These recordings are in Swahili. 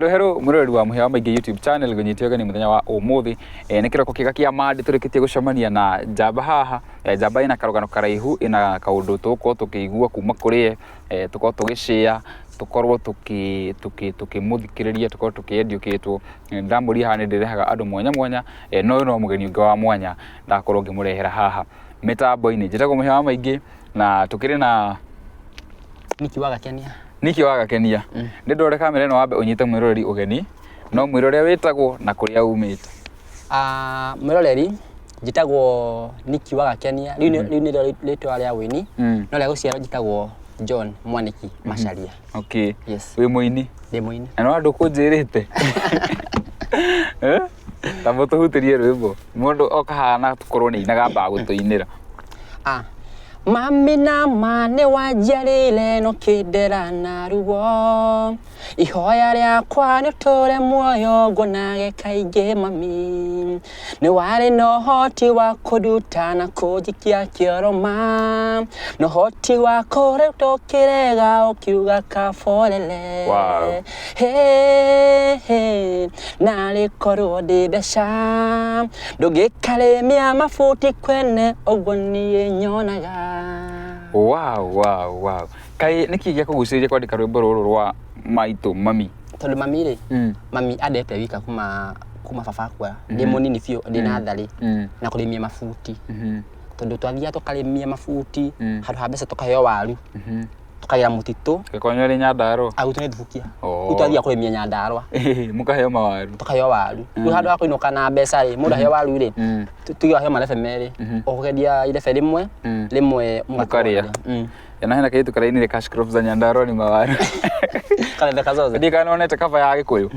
Hello murori wa Muhewa Maingĩ YouTube channel gũnyitio gani muthenya wa ũmũthĩ nĩ kĩroko kĩega kĩa mandi tũrĩkĩtie gũcemania na njamba haha njamba ina karũgano karaihu ina kaũndũ tũkorwo tũkĩigua kuma kũrĩ tũkorwo tũgĩshare tukorwo tukĩmuthikĩrĩria tukorwo tukĩendiũkĩtwo ndamũria haha nĩ ndĩrehaga andũ mwanya mwanya no mũgeni ũngĩ wa mwanya ndakorwo ngĩmũrehera haha mĩtambo-inĩ njĩtagwo Muhewa Maingĩ na tũkĩrĩ na Niki wa Gakenia nĩ ndore kamera ĩno wambe ũnyite mwĩroreri ũgeni no mwĩroreri wĩtagwo na kũrĩa umĩte mwĩroreri njĩtagwo Niki wa Gakenia rĩu nĩ rĩtwa rĩa wĩni no rĩa gũciarwo njĩtagwo John Mwaniki Macharia. Okay. Yes. Wĩ mũini? Ndĩ mũini. Na no andũ kũnjĩrĩte. Tamo tũhutĩrie rwĩmbo. Mũndũ okahana tũkorwo nĩ inaga mbagũtũinĩra. Mami na mane wanjarĩle no kĩndera na ruo ihoya rĩakwa nĩ ũtũre muoyo ngonage kaingĩ mami nĩ warĩ na ũhoti wa kũnduta na kũnjikia kĩoroma na ũhoti wa kũrutwo kĩrega ũkiuga kaborere narĩ korwo ndĩ mbeca ndũngĩkarĩmia mabuti kwene ũguo niĩ nyonaga. Wow. Kai niki gĩa kũgucĩrĩria kwandĩka rwĩmbo rũrũ rwa maitũ mami? Tondũ mami rĩ, mami andete wika kuma baba akua ndĩ mũnini biũ ndĩ natharĩ na kũrĩmia mabuti. Tondũ twathiaga tũkarĩmia mabuti handũ ha mbeca tũkaheo waru tukagĩra mũtitũ gĩkonyo rĩ Nyandarũa agutũ nĩ thubukia rĩu twathiaga kũrĩmia Nyandarũa mũkaheo mawaru tukaheo waru rĩu handũ ha kũinũka na mbeca rĩ mũndũ aheo waru rĩ tũgaheo marebe merĩ ũkũgeria irebe rĩmwe mũkarĩa na hena kĩtu karainire cash crops za Nyandarũa ni mawaru karebe kazoze ndĩ kanonete kaba ya Gĩkũyũ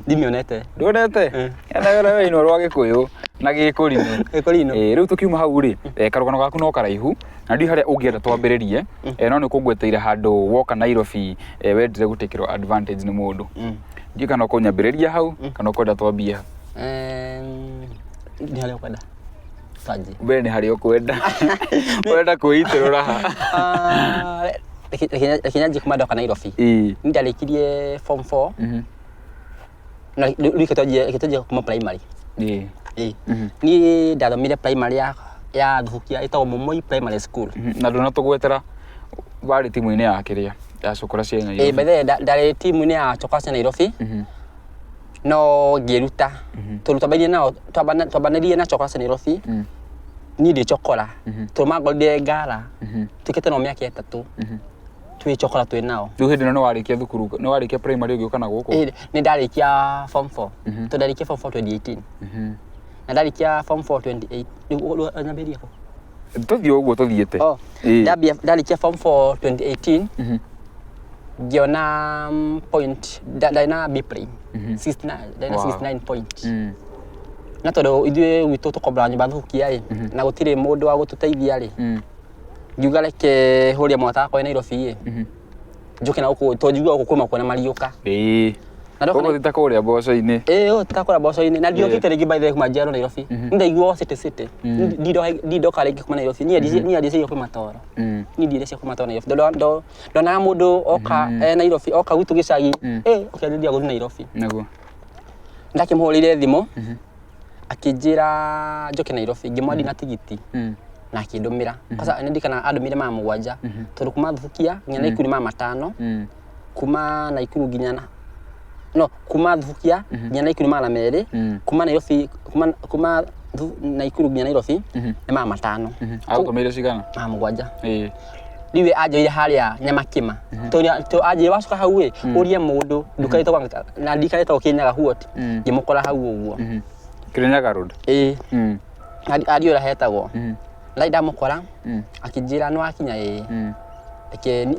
ndimĩonete ndonete ena wewe ino rwa Gĩkũyũ na Gĩkũrinũ rĩu tukiuma hau rĩ karũgano gaku no karaihu na ndi harĩa ũngĩenda twambĩrĩrie no nĩ kũngweteire handũ woka Nairobi wendire gũtekĩrwo advantage nĩ mũndũ ndi kana ũkũnyambĩrĩria hau kana ũkwenda twambie nĩ harĩa ũkwenda we nĩ harĩa ũkwenda ũrenda kwĩitĩrũra ha reke nyanjie kuma ndoka Nairobi nĩ ndarĩkirie form 4 na rĩu kĩtwanjia kuma primary niĩ ndathomire primary ya thubukia ĩtagwo Momoi Primary School na ndũnatũgwetera warĩ timu-inĩ ya kĩrĩa ya cukura cia Nairobi by the way ndarĩ timu-inĩ ya cukura cia Nairobi no ngĩruta tũrutabainie nao twambanĩrie na cukura cia Nairobi niĩ ndĩ cokora tũmangorire ngara twĩkĩte nao mĩaka 3 twĩ cokora twĩ nao rĩu hĩndĩ ĩno nĩ warĩkia thukuru nĩ warĩkia primary ũgĩũka na gũkũ nĩ ndarĩkia form 4 tondũ ndarĩkia form 4 2018 na ndarĩkia form 4 28 rĩu nyambĩrĩrie kũ tũthiĩ ũguo tũthiĩte ndarĩkia form 4 2018 ngĩona point ndaina B plane 69 point na tondũ ithuĩ gwitũ tũkombora nyũmba thubukia rĩ na gũtirĩ mũndũ wa gũtũteithia rĩ ngiuga reke hũria mwata wakwa Nairobi rĩ njoke na gũkũ tũnjigua gũkũ kuma kuona mariũka na ndoko thita kũrĩa mboco-inĩ takũrĩa mboco-inĩ na ndiokĩte rĩngĩ by the way kuma njiarwo Nairobi ndaigua city ndidoka rĩngĩ kuma Nairobi niĩ ndĩciria kuma toro niĩ ndĩciria kuma toro Nairobi ndonaga mũndũ oka Nairobi oka gwitũ gĩcagi ũkĩanjĩrĩria gũthiĩ Nairobi naguo ndakĩmũhũrĩire thimũ akĩnjĩra njoke Nairobi ngĩmwandĩ na tigiti na akĩndũmĩra kwanza nĩndikana andũmĩre mama 7 tondũ kuma thubukia nginya Naikuru mama 5 kuma Naikuru nginya kuma thubukia nginya Naikuru mama 2 kuma Nairobi kuma Naikuru nginya Nairobi nĩ mama 5 agũtũmĩire cigana mama 7 rĩu anjĩrire harĩa Nyamakĩma tondũ anjĩrire wacoka hau ũrie mũndũ nduka ĩtagwo na ndika ĩtagwo Kĩnyaga Huot ngĩmũkora hau ũguo Kĩnyaga Road ariũra hetagwo na ndamũkora akĩnjĩra nĩ wakinya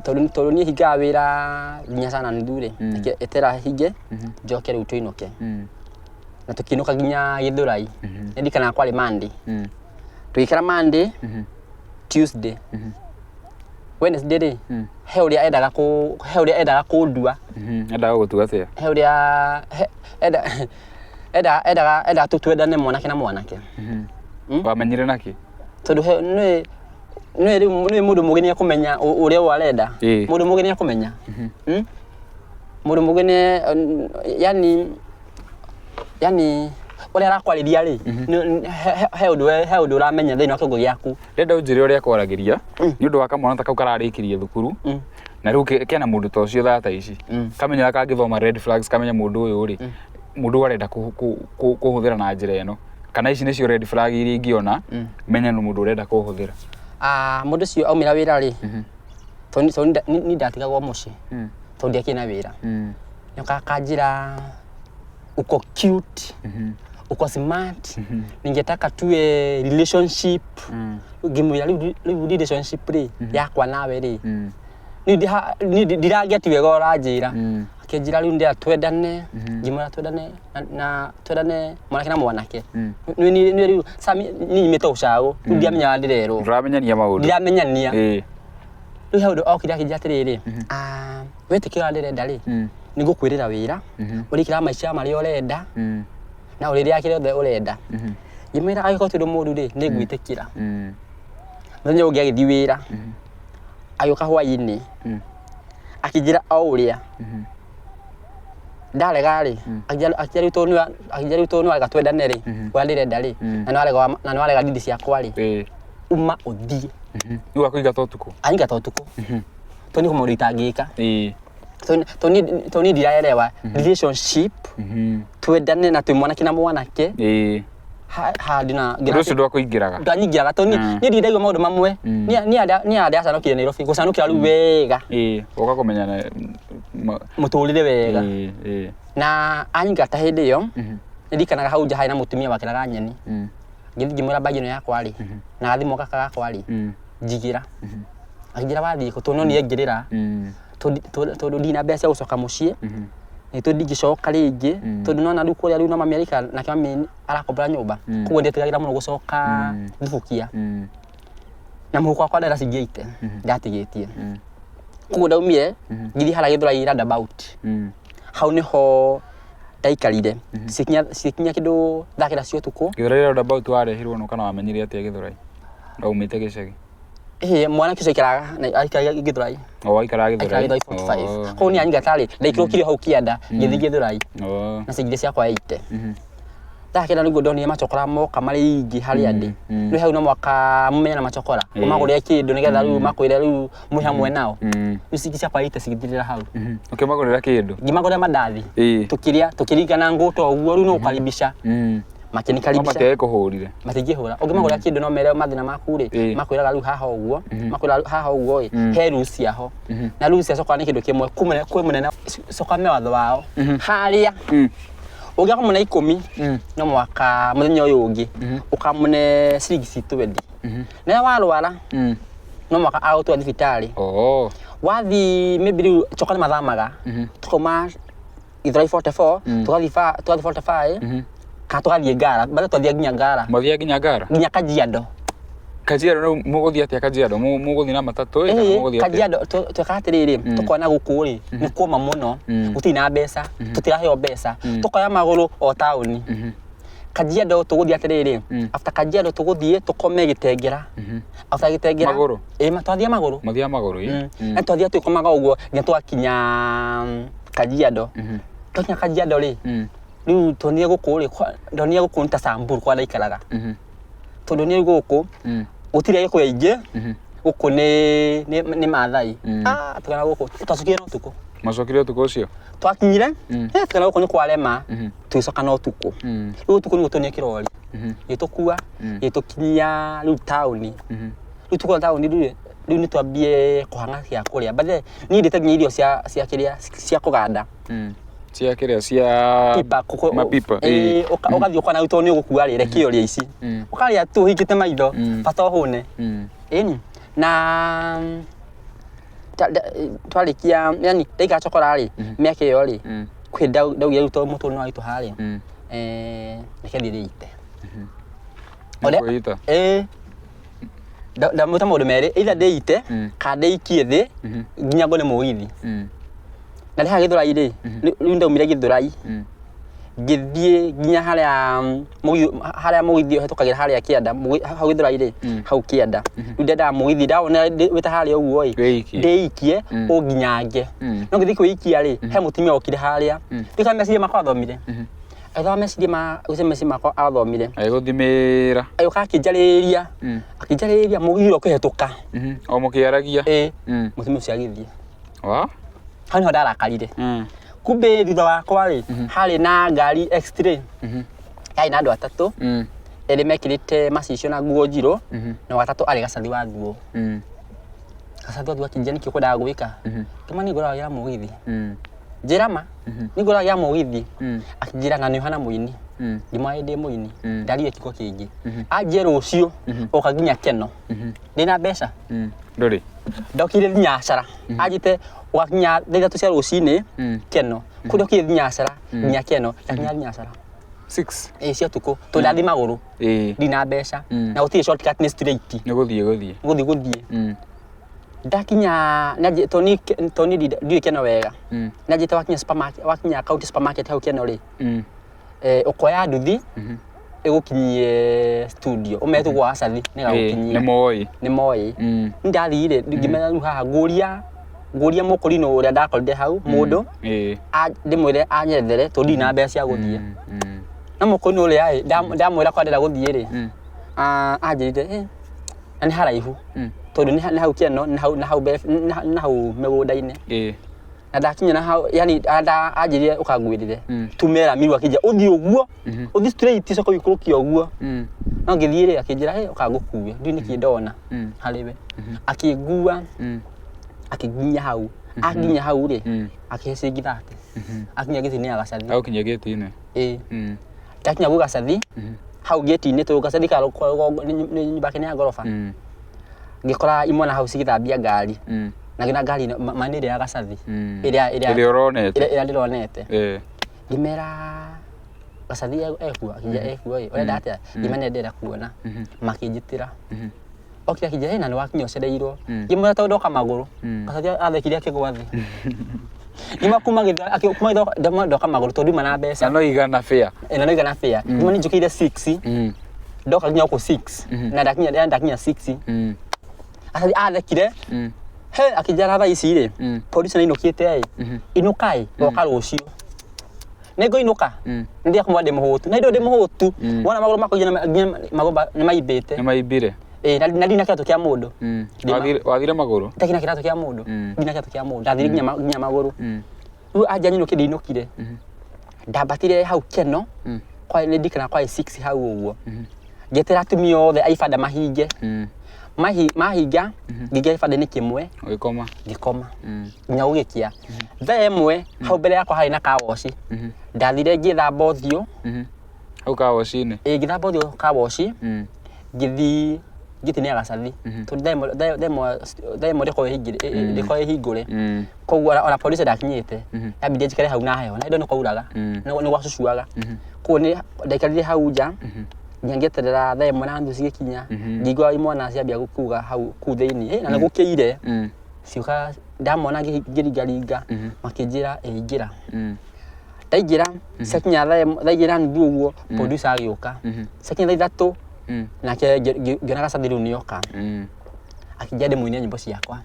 tondũ niĩ hingaga wĩra nginya sana nuthu etera hinge njoke rĩu tũinũke na tũkĩinũka nginya Gĩthũrai nĩndikana kwarĩ Monday tũgĩikara Monday Tuesday Wednesday rĩ he ũrĩa endaga kũndua endaga gũtua atĩa he ũrĩa endaga tũtwendane mwanake na mwanake wamenyire naki tondũ nĩ mũndũ mũgeni akũmenya ũrĩa warenda mũndũ mũgeni akũmenya Mundu mugene yani ore arakwariria ri he undu uramenya thini wa kiongo giaku renda unjire uria kwaragiria ni undu wa kamwana ta kau kararikirie thukuru na riu kena mundu ta ucio thata ici kamenya kangithoma red flags kamenya mundu uyu ri mundu arenda kuhuthira na njira eno kana ici nicio red flag iria ingiona menya no mundu urenda kuhuthira mundu cio aumira wira ri ni ndatigagwo muci tondi akina wira nyoka kanjira uko cute uko smart ningetaka tuwe relationship ngimwira riu relationship ri yakwa nawe ri ni ndirageti wega uranjira akinjira riu ndia twendane ngimwira twendane na twendane mwanake na mwanake ni riu sami ni meto ucago ndiamenya ndirero ndiramenyania maundu ndiramenyania riu haudu okira akinjira atiriri wetikira ndirenda ri nigukwirira wira urikira maica mari urenda na uriria kire othe urenda ngimwira agiko tundu mundu ri nigwitikira muthenya ungi agithi wira ayuka hwaini akijira auria ndarega ri akijari tonu aga twendane ri wandirenda ri na nwarega ndindi ciakwa ri uma uthie ni wakuiga totuko ainga totuko toni kumundu itangika toni ndiraelewa relationship twendane na twimwanake na mwanake ndina rucio ndwakuingiraga ndanyingiraga toni ni ndiraigua maundu mamwe ni ande acanukire Nairobi gucanukira riu wega uka kumenyana muturire wega na anyingata hindi iyo ndikanaga hau nja hai na mutumia wake na nyeni ngimwira bagi no yakwa ri na gathimo gaka gakwa ri njigira akijira wathi ko tono ni engirira tondu ndina mbeca gucoka mucii ni tundigicoka ringi tondu nona riu kuria riu na Amerika na kama arakombora nyumba koguo ndetigagira muno gucoka thibukia na muhuko wakwa ndera cingiite ndatigitie koguo ndaumire ngithi hara Githurai roundabout hau niho ndaikarire cikinya kindu thakira cio tuku Githurai roundabout warehirwo no kana wamenyire atia Githurai ndaumite gicagi mwana kico ikaraga na aikaraga Githurai aikaraga Githurai 45 ko ni anyingatari ndaikirukire hau kianda ngithi Githurai na cigire ciakwa 80 ndakira niguo ndonire macokora moka mari ingi hari andi ni hau no mwaka mumenya na macokora umagure kindu nigetha riu makwire riu muhamwe nao riu cigi ciakwa 80 cigithirira hau ukimagurira kindu ngimagurira mandathi tukirigana nguto uguo riu no ukaribisha makinikaribisha mate kuhurire matingihura ungimagurira kindu no mere mathina maku ri makwiraga riu haha uguo makwira haha uguo he rucia ho na rucia coka ni kindu kimwe kwi munene coka me watho wao haria ugia kumune 10 no mwaka muthenya uyu ungi ukamune ciringi 20 na warwara no mwaka agutwa thibitari wathi maybe riu coka ni mathamaga tukoma Githurai 44 tugathi 45 ka tugathie Ngara bado twathia nginya Ngara mathia nginya Ngara nginya Kajiado no muguthia atia Kajiado muguthi na matatu kana muguthia Kajiado twakatiriri tukona guku ri ni kuma muno utina mbeca tutiraheo mbeca tukoya maguru o tauni Kajiado tuguthia atiriri after Kajiado tuguthie tukome Gitengera after Gitengera maguru matwathia maguru na twathia tukomaga uguo nya twakinya Kajiado twakinya Kajiado ri riu tonire guku ri ndonire guku nta Samburu kwa ndaikaraga tondu ni guku utire gikuya ingi guku ni Maathai tukana guku twacukire no tuku macokire tuku ucio twakinyire tukana guku ni kwarema tugicoka no tuku riu tuku ni gutonie kirori gitukua gitukinyia riu tauni riu tukua tauni riu ni twambie kuhanga cia kuria bathe ni ndite nginya irio cia kiria cia kuganda cia kiria cia pipa mapipa ukathi ukona uto ni ugukua ri rekio ria ici ukaria tu hikite maitho bata hune eni na twalikia yani ndaiga chokora ri miake yo ri kwenda ndaugia uto mutu no aitu hari nikethi ite ole da muta mundu mere ila deite ka deikie thi nginya ngone mugithi na riha Githurai ri riu ndaumire Githurai ngithie nginya haria mugithi hetokagira haria kianda hau ithira-ire hau kianda ndenda mugithi ndawona wita haria uguo ndeikie unginyange no ngithi kwikia ri he mutimia okire haria ndika meciria makwa thomire aitha meciria makwa athomire aiguthimira ayuka akinjariria mugithi ukihituka o mukiaragia mutimia ucio agithie wa hau niho ndarakarire kumbe thutha wakwa ri hari na ngari X3 yai na andu atatu eri mekirite macicio na nguo njiro na watatu ari gacathi wa nguo gacathi wa nguo akinjia niki ukwendaga gwika kama ni ngora ya mugithi njirama ni ngora ya mugithi akinjira na ni hana muini ndimwaye ndi muini ndarire kiko kingi anjie rucio ukaginya keno ndina mbeca nduri ndokire nyacara ajite wakinya thitha tu cia rucini keno kurio ki nyacara nya keno yakinya nyacara 6 cia tuku to ndathi maguru ndina mbeca na gutire shortcut ni straight ni guthie ndakinya naje toni ndi keno wega naje wakinya supermarket wakinya county supermarket hau keno ri ukoya nduthi igukinyie studio umetu gwa acathi nigagukinyia ni moi ndathire ngimenya ru haha nguria mukurino uria ndakorire hau mundu ndimwire anyethere to ndina mbeca cia guthie na mukurino uria ndamwira kwa ndira guthie ri anjirite ani haraihu tondu ni hau keno na hau megunda-ini na ndakinya na hau yani anjirire ukangwirire tumera miru akija uthie uguo uthie straight soko ikurukia uguo no ngithie ri akinjira ukangukuia ndi niki ndona hariwe akingua akiginya hau aginya hau ri akihecigi thate akinya giti-ini ya gacathi au kinya giti-ini ndakinya gwa gacathi hau geti-ini to gacathi ka ni nyumba ya gorofa ngikora imwe na hau cigithambia ngari na gina ngari manire ya gacathi iria ndironete ngimera gacathi ekua akinja ekua urenda atia ngimenya ndenda kuona makinjitira okira kijana na niwakinya ucereirwo ngimwira to ndoka maguru gacathi athekire akigwa thi nimakuma ndoka maguru to nduma na mbeca no igana fair ngima ninjukire 6 ndoka nginya ku 6 na ndakinya 6 athekire he akijara thaa ici ri police inukite inukai oka rucio nego inuka ndia kumwa ndi muhutu na indo ndi muhutu wona maguru makujina magomba ni maibire na ndina kirato kia mundu wathire maguru ndakina kirato kia mundu ndina kirato kia mundu ndathire nginya maguru ru anja nyino kidinukire ndambatire hau keno kwa ni ndikana kwa 6 hau uguo ngetera atumia othe aibanda mahinge mahinga ngigia ibanda ni kimwe ngikoma nginya ugikia thaa imwe hau mbere yakwa hari na kawoci ndathire ngithamba uthio hau kawoci-ini ngithamba uthio kawoci ngithi gitini ya gacathi to ndemo ndiko hingure koguo ona police ndakinyite yambire njikare hau na heho na indo nikuuraga ni gwacucuaga koguo ni ndaikarire hau nja ngeterera thaa imwe na nuthu cigikinya ngigua imwana ciambia gukuga hau ku thiini na gukiire ciuka ndamona ngiringaringa makinjira ingira ndaingira ciakinya thaa igira nuthu uguo producer agiuka ciakinya thaa ithatu nake ngiona gacathi riu nioka akinjia ndimuinie nyimbo ciakwa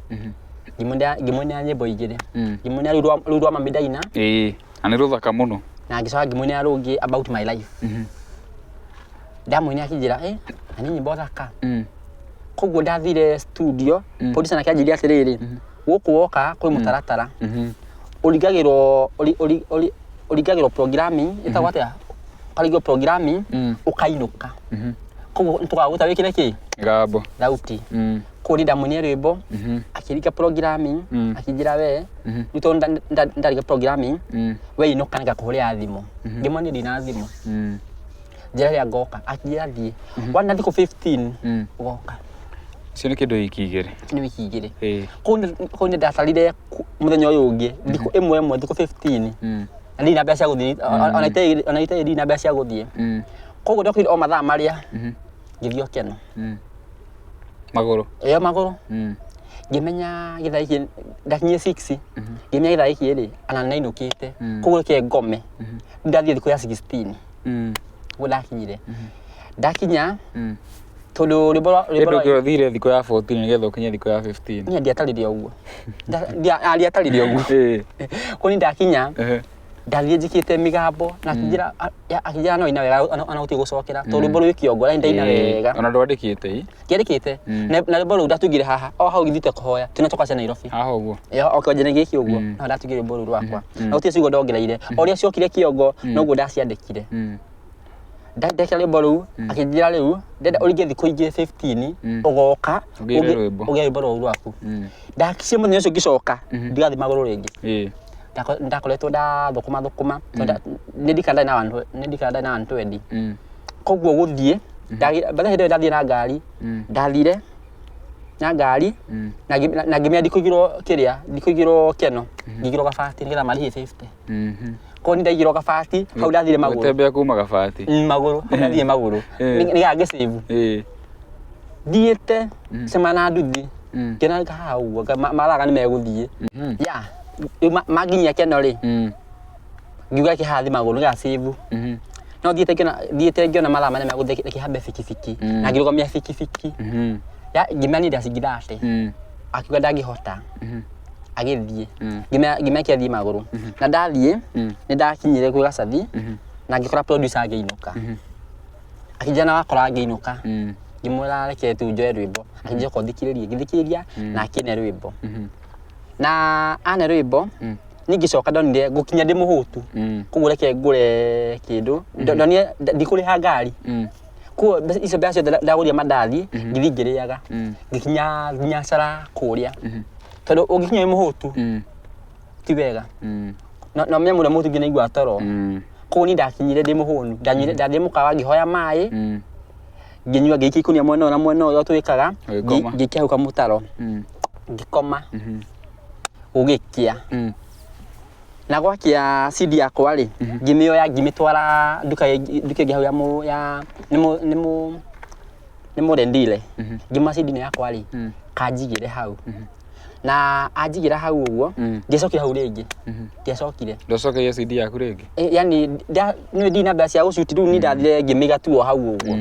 ngimuinia nyimbo igiri ngimuinia riu rwa Mami Daina na ni ruthaka muno na ngicoka ngimuinia rungi About My Life ndamuinia akinjira na ni nyimbo thaka koguo ndathire studio producer nake anjiria atiriri guku woka kwi mutaratara urigagirwo programming itagwo atia ukarigwo programming ukainuka koguo ntukaguta wikire ki gambo thauti kuri ndamuinia rwimbo akirika programming akinjira we nito ndariga programming we inuka ngakuhuria thimo ngimoni ndina thimo njira ya ngoka akinjira thie wana thiko 15 goka cio ni kindu wiki igiri ni wiki igiri kuni ndatarire muthenya uyu ungi thiko imwe thiko 15 na ndina mbeca guthie ona ite ndina mbeca guthie koguo ndokire o mathaa maria ngithio keno maguru maguru ngimenya githaiki ndakinyie 6 ngimenya githaiki ri ana nainukite kuguru ke ngome ndathie thiku ya 16 ndakinyire ndakinya tondu ribora ribora thire thiku ya 14 nigetha ukinye thiku ya 15 ni ndiataririe uguo ndiataririe uguo kuni ndakinya ndathie njikite migambo na akijira no ina wega ana uti gucokera tondu ribora wikiongo na ndaina wega ona ndwandikite ndikite na ribora ndatugire haha o hau githite kuhoya tunacoka cia Nairobi haha uguo okay njene giki uguo na ndatugire ribora rwakwa na uti cigo ndongereire oria ciokire kiongo noguo ndaciandikire ndekera rwimbo ruu akinjira riu ndenda uringe thiku ingi 15 ugoka ugie rwimbo ruu rwaku ndakicie muthenya ucio ngicoka ndigathi maguru ringi ndakoretwo ndathukuma nindikanda na 120 koguo guthie bathe hindi ndathie na ngari ndathire na ngari na ngimia ndikugirwo keno ngigirwo gabati nigetha marihie 50 ko ni ndaigirwo gabati hau ndathire maguru utembea kuma gabati maguru ndathie maguru niga ngisivu thiete semana nduthi kena hau maraga ni meguthie ya maginya keno ri ngiuga kihathi maguru niga sivu no thiete ngiona marama ni meguthie kihambe fikifiki na ngirugomia fikifiki ya gimani ndacigithate akiuga ndangihota agithie ngimya kiathie maguru na ndathie ni ndakinyire kwi gacathi na ngikora producer ageinuka akijana wakora ageinuka ngimwira reke tu njoe rwimbo akijia ngithikiriria na akine rwimbo na ane rwimbo ningicoka ndonire gukinya ndi muhutu kuguo reke ngure kindu ndonire ndikuriha ngari kuo icio mbeca ndaguria mandathi ngithingiriaga ngikinya biashara kuria tondu ungikinya muhutu ti wega no menya muria muhutu ngina igua toro kuo ni ndakinyire ndi muhunu ndathie mukawa ngihoya mai nginyua ngiki kunia mwena na mwena uyo twikaga ngikia uka mutaro ngikoma ugikia na gwakia CD yakwa ri ngimioya ngimitwara nduka hau ya nimo rendile ngima CD yakwa ri kanjigire hau na anjigira hau uguo ndicokire hau ringi ndiacokire ndocokire CD yaku ringi yani ni ndina mbeca cia gucuti riu ni ndathire ngimiga tuo hau uguo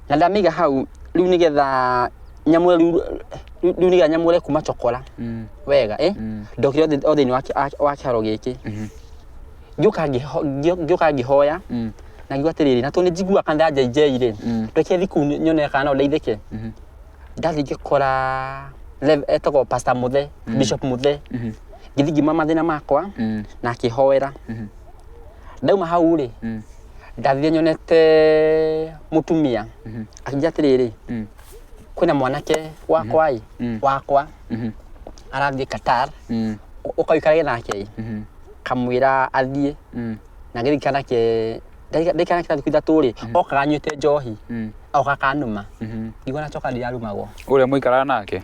na ndamiga hau riu nigetha nyamure riu nigetha nyamure kuma chokora wega ndokire othini wa kiharo giki ngiuka ngihoya na ngiuga atiriri na toni njigua kana njaire ndeke thiku nyone kana ndeithike ndathi ngikora etagwo Pastor Muthe Bishop Muthe ngithi ngima mathina makwa na akihoera ndauma hau ri ndathie nyonete mutumia akija atiriri kwina mwanake wakwa arathie Qatar ukaikarage nake kamwira athie na ngirikana ke ndikana kitathi kuithatu ri okaga nyuite njohi oka kanuma ndigona nacoka ndirarumagwo uria muikara nake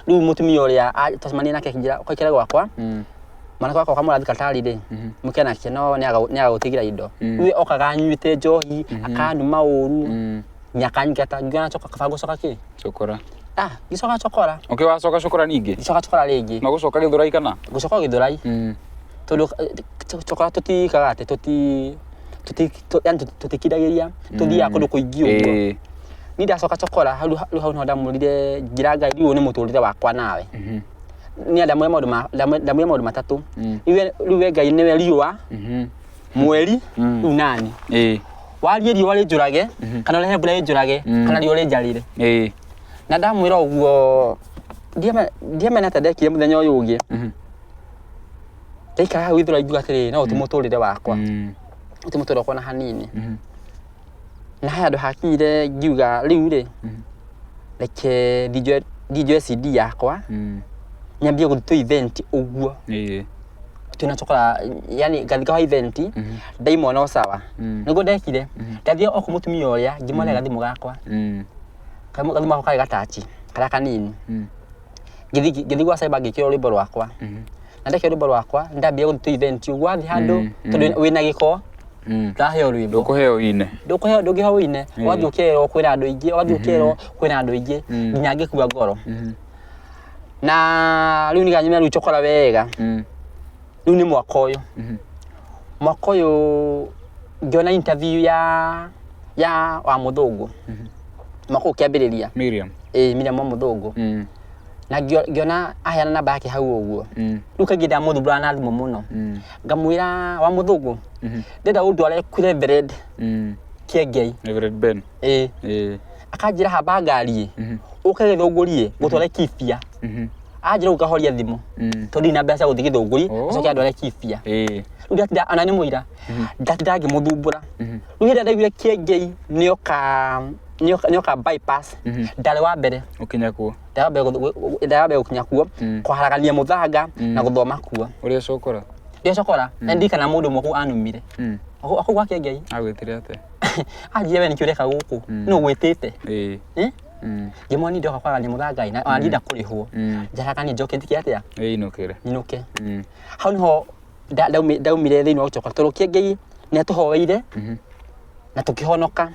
riu mutumia uria tacemania nake kinjira ukaikara gwakwa mwana wakwa kamurathi Qatar ri mukena kino ni agutigira indo riu okaga nyuite njohi akanuma uru nyakanyikata ngona nacoka kabango coka ki chokora gicoka chokora okay wacoka chokora ningi gicoka chokora ringi na gucoka Githurai kana gucoka Githurai tondu chokora tutikagate tutikidagiria tuthia kundu kuingi uguo ni ndacoka chokora hau no ndamurire njira ngai riu ni muturire wakwa nawe ni ndamwe maundu matatu riu ngai niwe riua mweri riu nani warie riua rinjurage kana rehe mbura rinjurage kana riua rinjarire na ndamwira uguo ndiamena ata ndekire muthenya uyu ungi ndaikara hau Githurai ngiuga atiriri no tumuturire wakwa utimuturire wakwa na hanini na haya andu hakinyire ngiuga riu ri reke DJ CD yakwa nyambie guthiĩ event uguo tunachokora yani gathika event ndaimona sawa niguo ndekire ndathie oku mutumia uria ngimwona gathimu gakwa gathimu gakwa kari gatachi kara kanini ngithi gwa cyber ngikira rwimbo rwakwa na ndekire rwimbo rwakwa ndambia guthiĩ event uguo athi handu tondu wina giko Ndaheo rwimbo. Ndukuheo ine. Ndũngĩheo ine. Wathiĩ ũkerwo kwĩna andũ aingĩ, wathiĩ ũkerwo kwĩna andũ aingĩ, nginya ngĩkua ngoro. Na rĩu nĩganyumĩra rĩu chokora wega. Rĩu nĩ mwaka ũyũ. Mwaka ũyũ ngĩona interview ya wa Mũthũngũ. Mwaka ũkĩambĩrĩria. Miriam. Miriam wa Mũthũngũ. Na ngĩona aheana namba yake hau ũguo. Rĩu kaingĩ ndamũthumbũra na thimũ mũno. Ngamwĩra wa Mũthũngũ, ndenda ũndware kwĩ Reverend Kĩengei. Reverend Ben. Akanjĩra hamba ngari ũke Gĩthũngũri gũtwara Kibia. Anjĩra ũkahoria thimũ. Tondũ ina mbeca gũthiĩ Gĩthũngũri, acoke andware Kibia. Rĩu ndatinda ona nĩ mũira. Ndatinda ngĩmũthumbũra. Rĩu hĩndĩ ndaiguire Kĩengei nĩoka bypass. Ndarĩ wa mbere. Ũkinya kuo. Ndabe gũkinya kuo kũharagania mũthanga na gũthoma kuo. Ũrĩa cokora. Ndio cokora. Ndikana mũndũ mwe anumire. Ako gwa Kĩengei. Agwĩtire atĩa? Anjĩra we nĩkĩo ũreka gũkũ. No gwĩtĩte. Ngĩmwoni ndoka kwaragania mũthanga na anida kũrĩhwo. Njaragani njoke ndike atĩa? Inũkĩre. Inũke. Hau nĩho ndaumire thĩinĩ wa gũcoka tondũ Kĩengei nĩatũhoeire na tũkĩhonoka.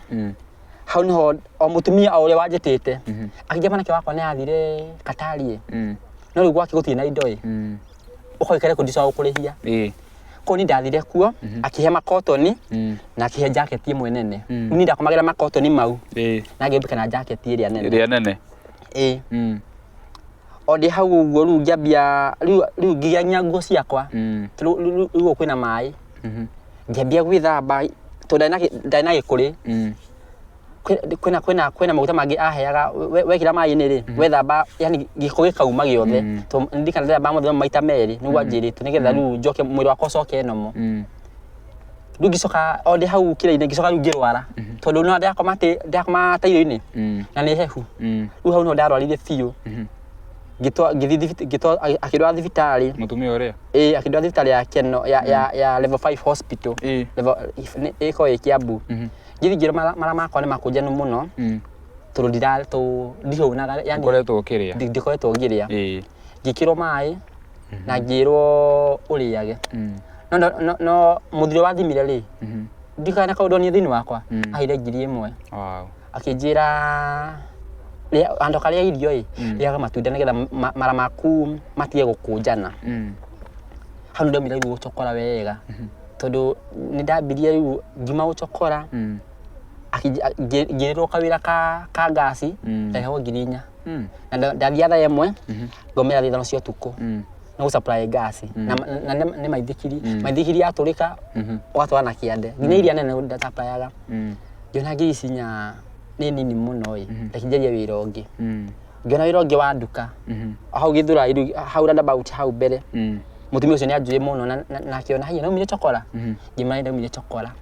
Hau nĩho o mũtumia o ũrĩa wanjĩtĩte akĩngia mwanake wakwa nĩathire Katari. No rĩu gwake gũtirĩ na indo ũkoikare kũndicwa gũkũrĩhia. Kũu nĩ ndathire kuo akĩhe makotoni na akĩhe jacket ĩmwe nene. Rĩu nĩ ndakomagĩra makotoni mau na ngĩmbĩka na jacket ĩrĩa nene. Ĩrĩa nene. O ndĩ hau ũguo rĩu ngĩambia rĩu ngĩgĩa nguo ciakwa. Rĩu kwĩna maĩ. Ngĩambia gwĩthamba tondũ ndarĩ na gĩkũrĩ. Kwĩna maguta mangĩ aheaga wekĩra maĩ-inĩ rĩ wethamba yani gĩko gĩkauma gĩothe to ndikana ndĩramba mũthenya maita merĩ nĩguo anjĩrĩte nĩgetha rĩu njoke mwĩrĩ wakwa ũcoke nomo. Rĩu ngĩcoka o ndĩ hau kĩrĩa-inĩ ngĩcoka rĩu ngĩrwara tondũ no ndakoma tairo-inĩ na nĩ hehu. Rĩu hau no ndarwarire biũ. Akĩndwara thibitarĩ. Mũtumia ũrĩa? Akĩndwara thibitarĩ ya Keno ya level 5 hospital. Ĩkoragwo ĩ Kiambu. Ngĩthiĩ mara makwa nĩ makũnjanu mũno tondũ ndihonaga yani ũkoretwo ũkĩrĩa. Ndikoretwo ngĩrĩa. Ngĩkĩrwo maĩ na ngĩrwo ũrĩage. No mũthuri wa thimire rĩ ndikana kaũndũ niĩ thĩinĩ wakwa aheire 1,000. Akĩnjĩra andũ karĩa irio rĩaga matunda nĩgetha mara maku matige gũkũnjana. Hau ndaumire rĩu gũcokora wega tondũ nĩ ndambirie rĩu ngima gũcokora. Ngĩrĩrwo kawĩra ka ngasi ndaheagwo 4,000. Na ndathiĩ thaa ĩmwe ngomera thaa 5 cia ũtukũ na gũsupply ngasi na nĩ maithikiri yatũrĩka ũgatwara na kĩande nginya iria nene ndasaplayaga. Ngĩona ngĩcinya nĩ nini mũno ndakĩnjaria wĩra ũngĩ. Ngĩona wĩra ũngĩ wa nduka hau Gĩthũrai hau roundabout hau mbere. Mũtumia ũcio nĩ anjũĩ mũno na akĩona haiya naumire chokora. Ngĩmwĩra ndaumire chokora.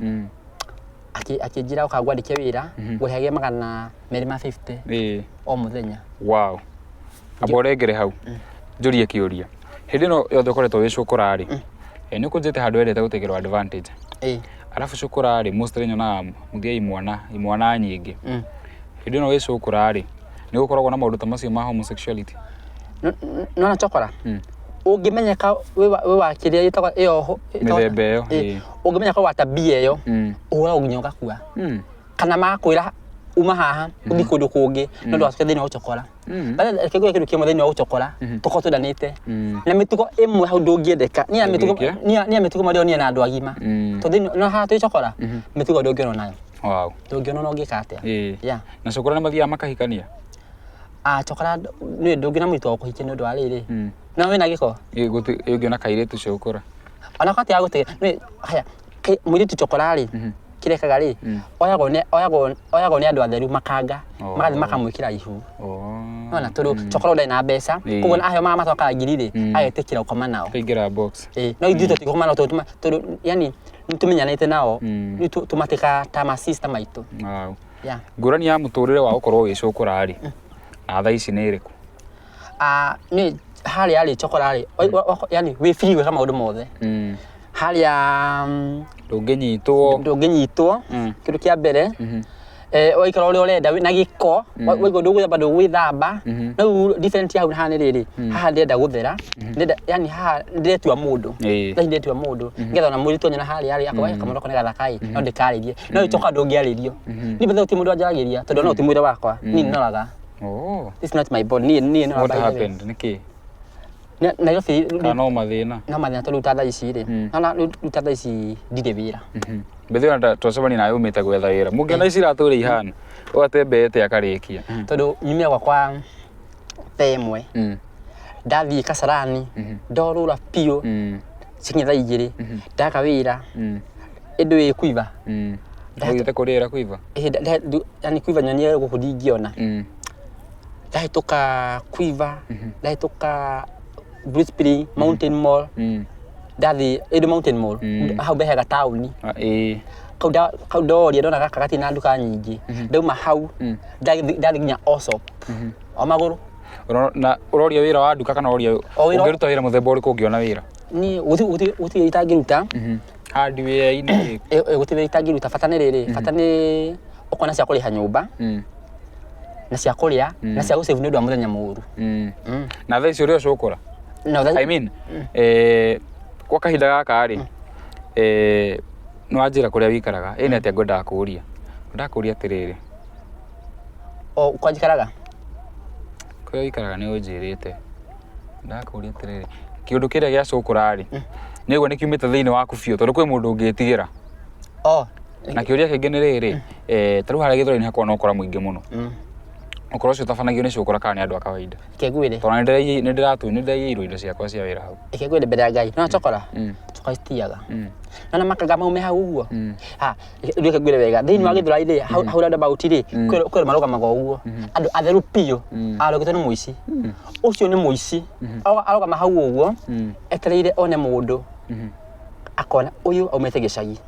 Akĩnjĩra ũkangwandĩke wĩra ngũheage 250 o mũthenya. Wow. Amba ũrengere hau njũrie kĩũria. Hĩndĩ ĩno yothe ũkoretwo wĩ cukura rĩ nĩ ũkũnjĩte handũ wendete gũtegerwo advantage. Arabu cukura rĩ mostly nyonaga mũthiaga imwana nyingĩ. Hĩndĩ ĩno wĩ cukura rĩ nĩ gũkoragwo na maũndũ ta macio ma homosexuality? Nona chokora ũngĩmenyeka wĩ wa kĩrĩa gĩtagwo ĩyo mĩthemba ĩyo. Ũngĩmenyeka wa tabia ĩyo ũhũragwo nginya ũgakua. Kana makwĩra uma haha ũthiĩ kũndũ kũngĩ no ndũgacoke thĩinĩ wa gũcokora. Reke ngwĩre kĩndũ kĩmwe thĩinĩ wa gũcokora tũkorwo twendanĩte na mĩtugo ĩmwe hau ndũngĩendeka. Niĩ mĩtugo marĩa niĩ na andũ agima tondũ no haha twĩcokora mĩtugo ndũngĩona nayo. Ndũngĩona no ũngĩka atĩa. Na cokora nĩ mathiaga makahikania? Chokora nĩ ndũngĩona mũritũ wa kũhikia nĩ ũndũ wa rĩrĩ na wĩna gĩko ũngĩona kairĩtu cokora ona kwatĩa gũtega haya mũirĩtu chokora rĩ kĩrekaga rĩ oyagwo nĩ andũ atheru makanga magathiĩ makamwĩkĩra ihu. Nona tondũ chokora ndai na mbeca koguo aheo matokaga 1,000 agetĩkĩra gũkoma nao kaingĩra box. No ithuĩ tũtigũkoma nao tondũ yani nĩtũmenyanĩte nao tũmatĩka ta ma sister maitũ. Ngũrani ya mũtũrĩre wa gũkorwo wĩ cukura rĩ na thaa ici nĩ ĩrĩkũ? Nĩ harĩa rĩ chokora rĩ yani wĩ free gwĩka maũndũ mothe. Harĩa ndũngĩnyitwo kĩndũ kĩa mbere Waikara ule urenda na giko waigo ndugu bado gwithamba no different ya hana riri haha ndenda guthera ndenda yani haha ndiretua mundu ndiretua mundu ngetha na muri tonyana hali akwa kamaro kone gathakai no ndikaririe no icoka ndungiaririo ni bethe uti mundu anjaragiria tondu no uti mwire wakwa ni noraga this is not my body ni no what happened niki na yo fi no mathina tondu utatha ici ri na utatha ici ndire wira bethe ndo twacemani nayo umite gwetha wira mungiona ici rature ihana ugatembete akarikia tondu nyumia gwakwa temwe ndathii Kasarani ndorura pio cikinya thaa 2 ndaka wira indu ikuiva ndagite kurira kuiva yani kuiva nyanya guku ndingiona ndahituka kuiva ndahituka Blue Spring Mountain Mall ndathi indu Mountain Mall hau behega tauni kau ndoria ndona gaka gati na nduka nyingi ndauma hau ndathi nginya Osop o maguru na uroria wira wa nduka kana uroria ungiruta wira muthemba uriku ungiona wira ni uti itangiruta hadi wira ini uti itangiruta fatane riri fatane ukona cia kuriha nyumba na cia kuria na cia gusave ndu muthenya muru na thaa icio rio cukura I mean kwa kahinda gaka ri no anjira kuria wikaraga ene atia ngwenda kuria atiriri kwanjikaraga kuria wikaraga ni unjirite ndakuria atiriri kiundu kiria gia cukura ri niguo ni kiumite thiini waku biu tondu kwi mundu ungitigira na kiuria kingi ni riri taru haria githori-ini hakwa no kora muingi muno ukoro ucio tabanagio ni cukura kana ni andu a kawaida kegwire tondu ni ndiraiyirwo indo ciakwa cia wira hau kegwire mbere ya Ngai no chokora chokora itiaga na makaga maume hau uguo ndio kegwire wega thiini wa githura-ini hau round about ri kwere marugamaga uguo andu atheru pio arogete ni muici ucio ni muici arogama hau uguo etereire one mundu akona uyu aumete gicagi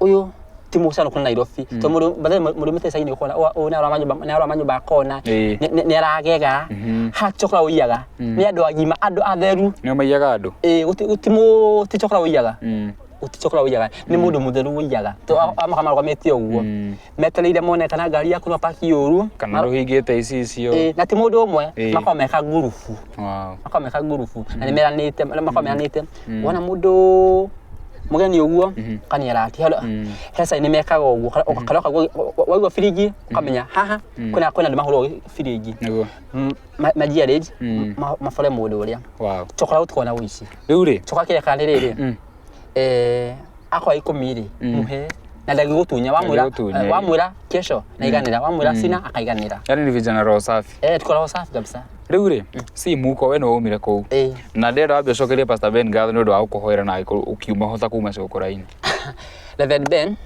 uyu timu sana kuna Nairobi to muri mete sai ni kona ona ara manyumba akona ni aragega ha chokora uyaga ni andu agima andu atheru ni maiyaga andu utimu ti chokora uyaga uti chokora uyaga ni mundu mutheru uyaga to amakama kwa meti uguo metereire mone kana ngari yaku no paki uru kana ruhingite icio na ti mundu umwe makomeka gurufu makomeka gurufu na nimeranite makomeanite wona mundu mugeni uguo kani arati hesa ni mekaga uguo karoka waigwa firiji ukamenya haha kuna ndu mahuro firiji majia rage mafole mundu uria chokora utukona wici riu ri chokora kile kana riri akwa 10 ri muhe na ndagigutunya wamwira kesho na iganira wamwira sina akaiganira yani ni vijana roho safi tukora roho safi kabisa riu ri si muko we no umire kou na ndenda wambe cokerie Pastor Ben ngatho ni undu wa gukuhoera na ukiuma hota kuma cukura-ini Reverend Ben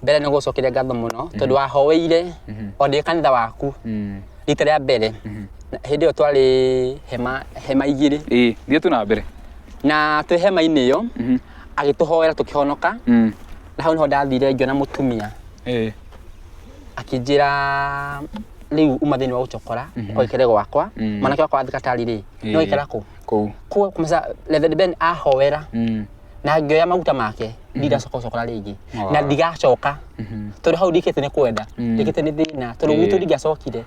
mbere ni gucokeria ngatho muno tondu wahoweire ndi kanitha waku rita ria mbere hindi yo twari hema igiri thie tu na mbere na twi hema-ini iyo agituhoera tukihonoka na hau niho ndathire ngiona mutumia akinjira riu uma thiini wa gucokora kwa ikere gwakwa manake wakwa thikatari ri no ikara ku kumisa Reverend Ben ahoera na ngioya maguta make ndigacoka ringi na ndigacoka tondu hau ndikite ni kwenda ndikite ni thina tondu gwitu ndigacokire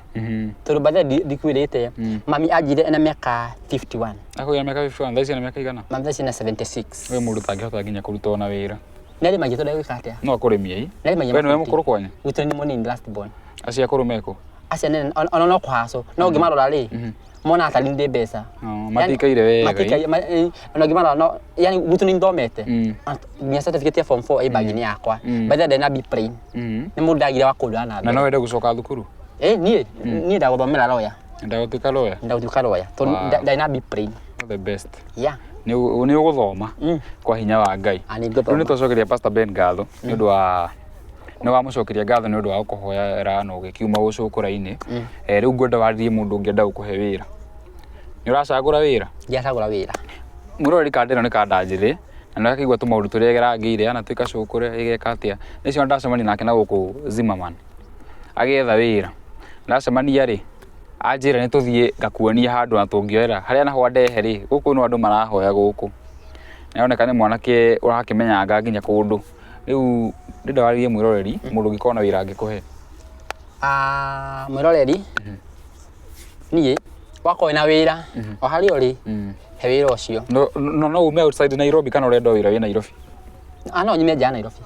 tondu bathe ndikwirite mami anjire ena miaka 51 akoya miaka 51 thaisi na miaka igana mami thaisi na 76 we mundu tangihota nginya kuruta ona wira nari magi tondu gwika atia no akurimia ii nari magi we no mukuru kwanya gwitu ni munini last born acia kurumeko acia nene ona no kwaso no ngimarora ri mona atari ndi mbeca matikaire wega ona ngimara no yani gutu ni ndomete nginya certificate ya form 4 ibagi ni yakwa bathe ndena B plain ni mundu ndagire wa kundu ana na no wende gucoka thukuru nie ndaguthomera lawyer ndagutuika lawyer to ndina B plain the best ni uguthoma kwa hinya wa Ngai riu ni twacokeria Pastor Ben ngatho ni undu wa ni wa mucokeria ngatho ni undu wa gukuhoera no gikiuma gucukura-ini riu ngwenda waririe mundu ungienda gukuhe wira ni uracagura wira ndiacagura wira murori kandino ni kanda njithi na nakigwa tu maundu turia gerangiire ana tuika cukure igeka atia nicio ndacemania nake na guku Zimmerman agetha wira ndacemania ri anjira ni tuthie ngakuonia handu na tungioera haria naho ndehe ri guku no andu marahoya guku nioneka ni mwanake urakimenya nginya kundu riu ndenda waririe mwiroreri mundu ngikona wira angikuhe mwiroreri niĩ wakorwo na wĩra o harĩa ũrĩ he wĩra ũcio no ume outside Nairobi kana urenda wĩra wĩ Nairobi no nyume nja Nairobi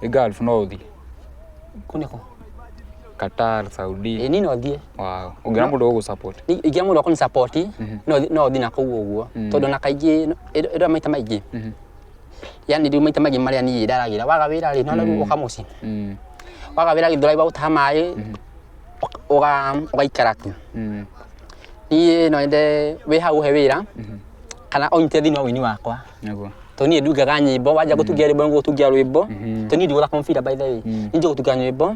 Gulf no uthi kuniko Qatar Saudi ni no thie wow ungira mundu ugu support ingia mundu akoni support no thi na kuu uguo tondu na kaingĩ ĩrĩa maita maingĩ yani ndi maita maingĩ marĩa niĩ ndaragira waga wĩra rĩ no rĩu ũka mũciĩ waga wĩra gĩthũrai wa gũtaha maĩ ũgaikara tu niĩ no ende wĩ hau he wĩra kana onyite thĩinĩ wa wĩini wakwa nĩguo to niĩ ndugaga nyĩmbo wanja gũtungia rwĩmbo ngũtungia rwĩmbo to niĩ ndigũtha confida by the way niĩ ngũtungia nyĩmbo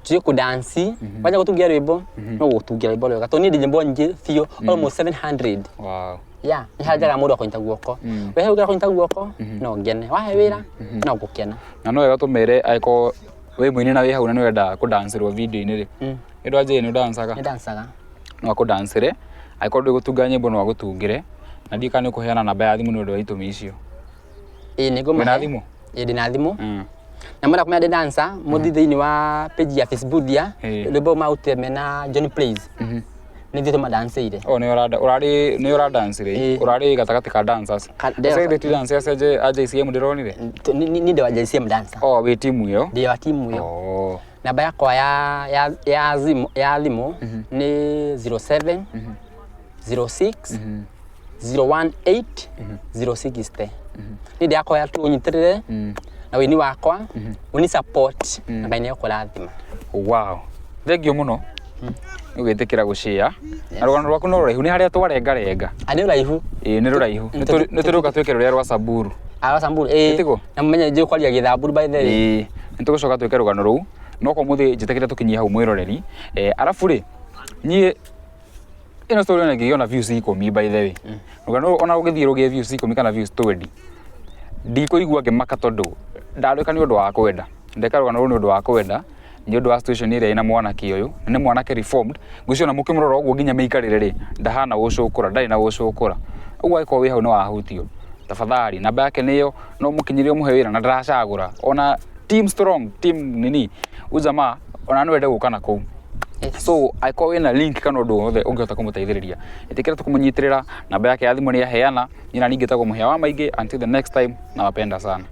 tuje ku dance wanja gũtungia rwĩmbo no gũtungia rwĩmbo rwega to niĩ ndi nyĩmbo nyingĩ biũ almost 700 wow ya nĩ hajaga mũndũ akonyita guoko we hau akonyita guoko no ngene wahe wĩra no gũkena na no wega tumere aiko we mwini na we hau na nĩ wenda ku dance ro video-inĩ rĩ ĩndũ aje nĩ dancaga nĩ dancaga no ku dance rĩ aiko ndũ gũtunga nyĩmbo no agũtungire na ndika nĩ kũheana namba ya thimũ nĩ ũndũ wa itũmi icio nĩ ngũmũhe na thimũ ndĩ na thimũ na mwenda kumenya ndĩ dancer mũthi thĩinĩ wa page ya Facebook ya rwĩmbo maute mena John Plays nĩ thiĩ tũma danceire nĩ ũra dance rĩ ũrarĩ gatagatĩ ka dancers sasa ti dancers aje JCM ndĩronire ni ndĩ wa JCM dancer wĩ timu ĩyo ndĩ wa timu ĩyo namba yakwa ya thimũ nĩ 07 06 018 060 ni ndĩ yakwa tu unyitirire na wĩini wakwa uni support na Ngai nĩ ũkũrathima wow thengio mũno nĩ gwĩtĩkĩra gũshare na rũgano rwaku no rũraihu nĩ harĩa twarengarenga nĩ rũraihu nĩ rũraihu nĩ tũrũka twĩke rũrĩa rwa Samburu Samburu na mũmenye njĩ kwaria Gĩthamburu by the way nĩ tũgũcoka twĩke rũgano rũu no kwa mũthĩ njĩtĩkĩre tũkinyie hau mwĩroreri arabu rĩ niĩ ĩno story nĩ ngĩona views 10 by the way rũgano ona ũgĩthiĩ rũgĩe views 10 kana views 20 ndikũigua ngĩmaka tondũ ndarwĩka nĩ ũndũ wa kwenda ndeka rũgano rũu nĩ ũndũ wa kwenda nĩ ũndũ wa situation ĩrĩa ĩna mwanake ũyũ nĩ mwanake reformed ngwĩciona mũkĩmũrora ũguo nginya mĩikarĩre rĩ ndahana gũcũkũra ndarĩ na gũcũkũra ũguo agĩkorwo wĩ hau nĩ wahutio tafadhali namba yake nĩyo no mũkinyĩrie mũhe wĩra na ndaracagũra ona team strong team nini ujamaa ona no wende gũka na kũu so aiko wĩna link kana ũndũ wothe ũngĩhota kũmũteithĩrĩria ĩtĩkĩra tũkũmũnyitĩrĩra namba yake ya thimũ nĩ yaheana nyina ningĩ tagwo mũhĩa wa maingĩ until the next time nawapenda sana